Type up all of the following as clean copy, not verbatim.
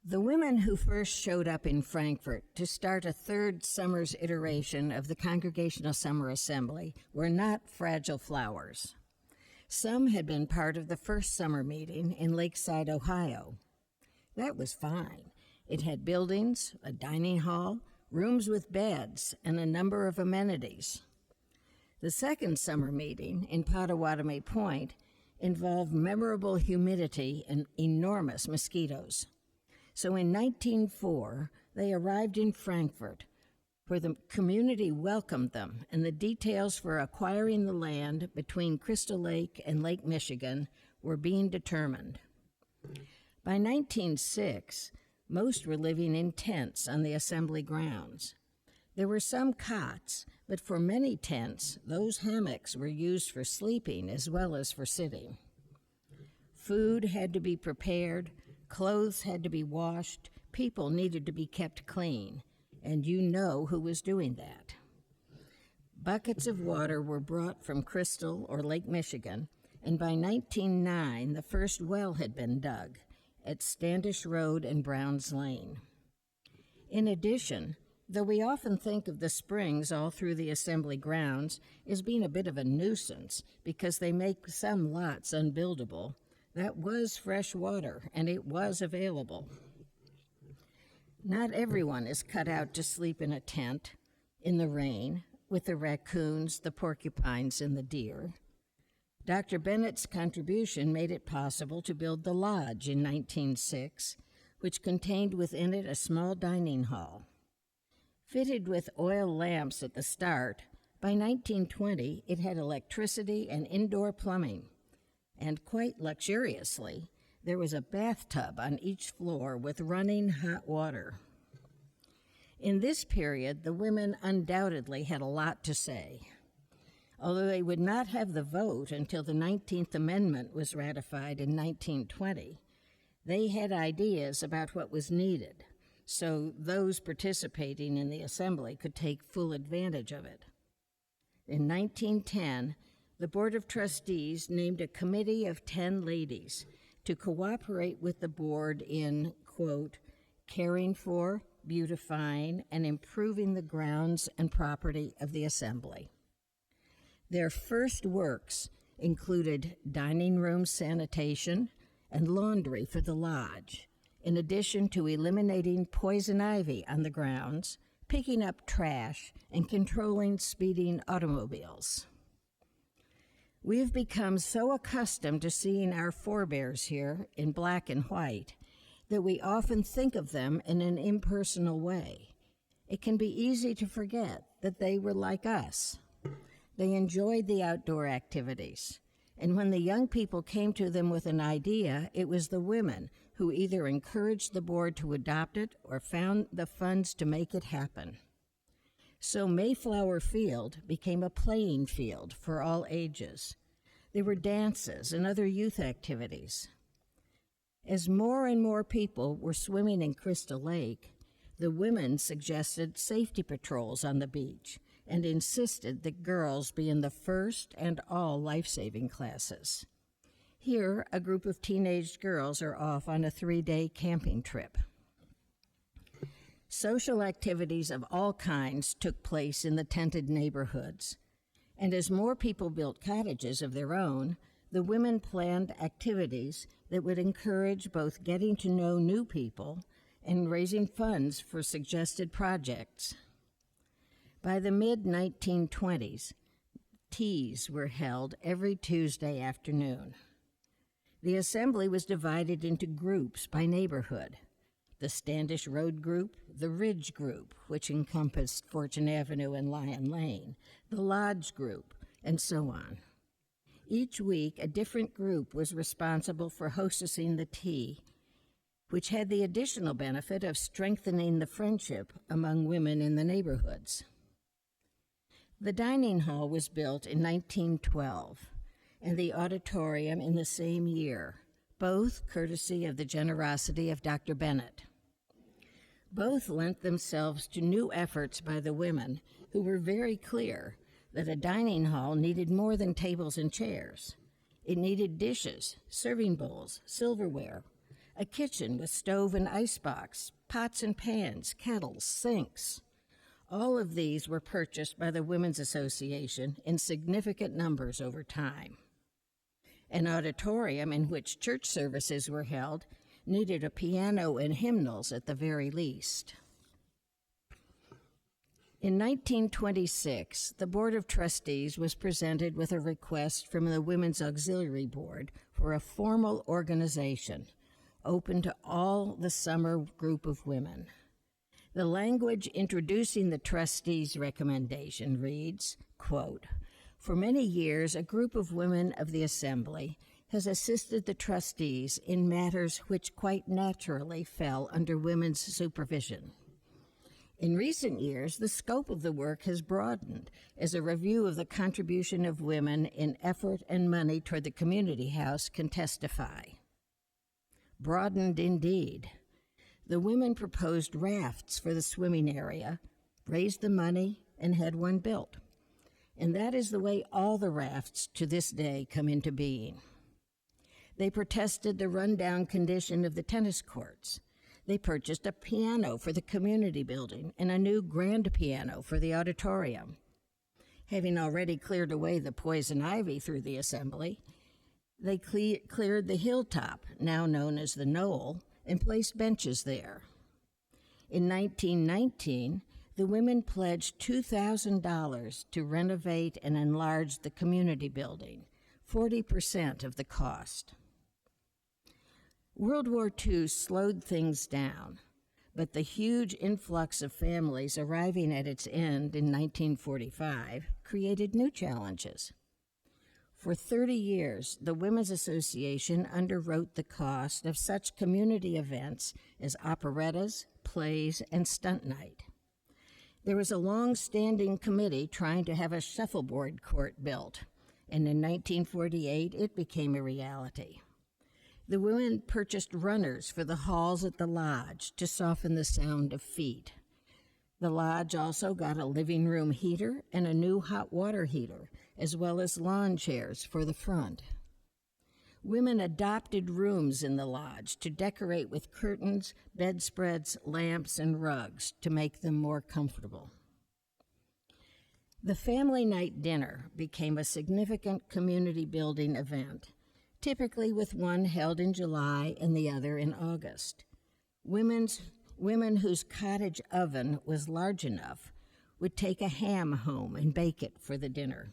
The women who first showed up in Frankfort to start a third summer's iteration of the Congregational Summer Assembly were not fragile flowers. Some had been part of the first summer meeting in Lakeside, Ohio. That was fine. It had buildings, a dining hall, rooms with beds, and a number of amenities. The second summer meeting in Pottawatomie Point involved memorable humidity and enormous mosquitoes. So in 1904, they arrived in Frankfort, where the community welcomed them, and the details for acquiring the land between Crystal Lake and Lake Michigan were being determined. By 1906, most were living in tents on the assembly grounds. There were some cots, but for many tents, those hammocks were used for sleeping as well as for sitting. Food had to be prepared, clothes had to be washed, people needed to be kept clean, and you know who was doing that. Buckets of water were brought from Crystal or Lake Michigan, and by 1909 the first well had been dug at Standish Road and Browns Lane. In addition, though we often think of the springs all through the assembly grounds as being a bit of a nuisance because they make some lots unbuildable, that was fresh water, and it was available. Not everyone is cut out to sleep in a tent in the rain with the raccoons, the porcupines, and the deer. Dr. Bennett's contribution made it possible to build the lodge in 1906, which contained within it a small dining hall. Fitted with oil lamps at the start, by 1920 it had electricity and indoor plumbing. And quite luxuriously, there was a bathtub on each floor with running hot water. In this period, the women undoubtedly had a lot to say. Although they would not have the vote until the 19th Amendment was ratified in 1920, they had ideas about what was needed, so those participating in the assembly could take full advantage of it. In 1910, the Board of Trustees named a committee of 10 ladies to cooperate with the board in, quote, caring for, beautifying, and improving the grounds and property of the assembly. Their first works included dining room sanitation and laundry for the lodge, in addition to eliminating poison ivy on the grounds, picking up trash, and controlling speeding automobiles. We have become so accustomed to seeing our forebears here in black and white that we often think of them in an impersonal way. It can be easy to forget that they were like us. They enjoyed the outdoor activities, and when the young people came to them with an idea, it was the women who either encouraged the board to adopt it or found the funds to make it happen. So Mayflower Field became a playing field for all ages. There were dances and other youth activities. As more and more people were swimming in Crystal Lake, the women suggested safety patrols on the beach and insisted that girls be in the first and all life-saving classes. Here, a group of teenage girls are off on a 3-day camping trip. Social activities of all kinds took place in the tented neighborhoods, and as more people built cottages of their own, the women planned activities that would encourage both getting to know new people and raising funds for suggested projects. By the mid-1920s, teas were held every Tuesday afternoon. The assembly was divided into groups by neighborhood. The Standish Road Group, the Ridge Group, which encompassed Fortune Avenue and Lion Lane, the Lodge Group, and so on. Each week, a different group was responsible for hostessing the tea, which had the additional benefit of strengthening the friendship among women in the neighborhoods. The dining hall was built in 1912, and the auditorium in the same year, both courtesy of the generosity of Dr. Bennett. Both lent themselves to new efforts by the women, who were very clear that a dining hall needed more than tables and chairs. It needed dishes, serving bowls, silverware, a kitchen with stove and icebox, pots and pans, kettles, sinks. All of these were purchased by the Women's Association in significant numbers over time. An auditorium in which church services were held needed a piano and hymnals at the very least. In 1926, the Board of Trustees was presented with a request from the Women's Auxiliary Board for a formal organization open to all the summer group of women. The language introducing the trustees' recommendation reads, quote, "For many years, a group of women of the Assembly has assisted the trustees in matters which quite naturally fell under women's supervision. In recent years, the scope of the work has broadened, as a review of the contribution of women in effort and money toward the community house can testify." Broadened indeed. The women proposed rafts for the swimming area, raised the money, and had one built. And that is the way all the rafts to this day come into being. They protested the rundown condition of the tennis courts. They purchased a piano for the community building and a new grand piano for the auditorium. Having already cleared away the poison ivy through the assembly, they cleared the hilltop, now known as the knoll, and placed benches there. In 1919, the women pledged $2,000 to renovate and enlarge the community building, 40% of the cost. World War II slowed things down, but the huge influx of families arriving at its end in 1945 created new challenges. For 30 years, the Women's Association underwrote the cost of such community events as operettas, plays, and stunt night. There was a long-standing committee trying to have a shuffleboard court built, and in 1948 it became a reality. The women purchased runners for the halls at the lodge to soften the sound of feet. The lodge also got a living room heater and a new hot water heater, as well as lawn chairs for the front. Women adopted rooms in the lodge to decorate with curtains, bedspreads, lamps, and rugs to make them more comfortable. The family night dinner became a significant community building event, typically with one held in July and the other in August. Women whose cottage oven was large enough would take a ham home and bake it for the dinner.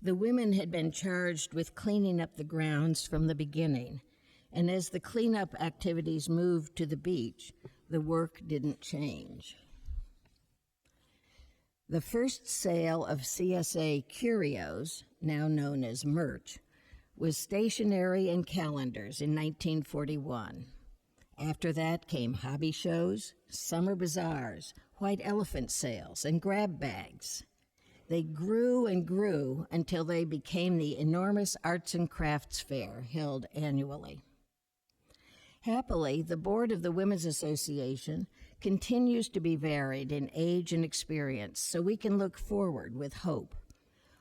The women had been charged with cleaning up the grounds from the beginning, and as the cleanup activities moved to the beach, the work didn't change. The first sale of CSA curios, now known as merch, was stationery and calendars in 1941. After that came hobby shows, summer bazaars, white elephant sales, and grab bags. They grew and grew until they became the enormous arts and crafts fair held annually. Happily, the board of the Women's Association continues to be varied in age and experience, so we can look forward with hope,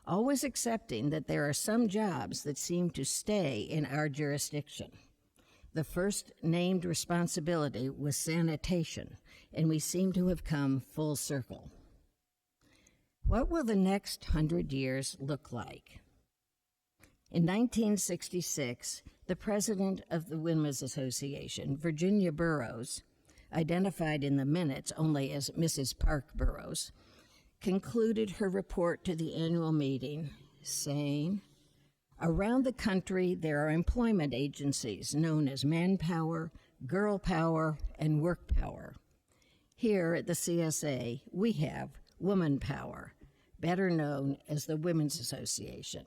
always accepting that there are some jobs that seem to stay in our jurisdiction. The first named responsibility was sanitation, and we seem to have come full circle. What will the next 100 years look like? In 1966, the president of the Women's Association, Virginia Burroughs, identified in the minutes only as Mrs. Park Burroughs, concluded her report to the annual meeting, saying, "Around the country, there are employment agencies known as Manpower, Girl Power, and Work Power. Here at the CSA, we have Woman Power, better known as the Women's Association."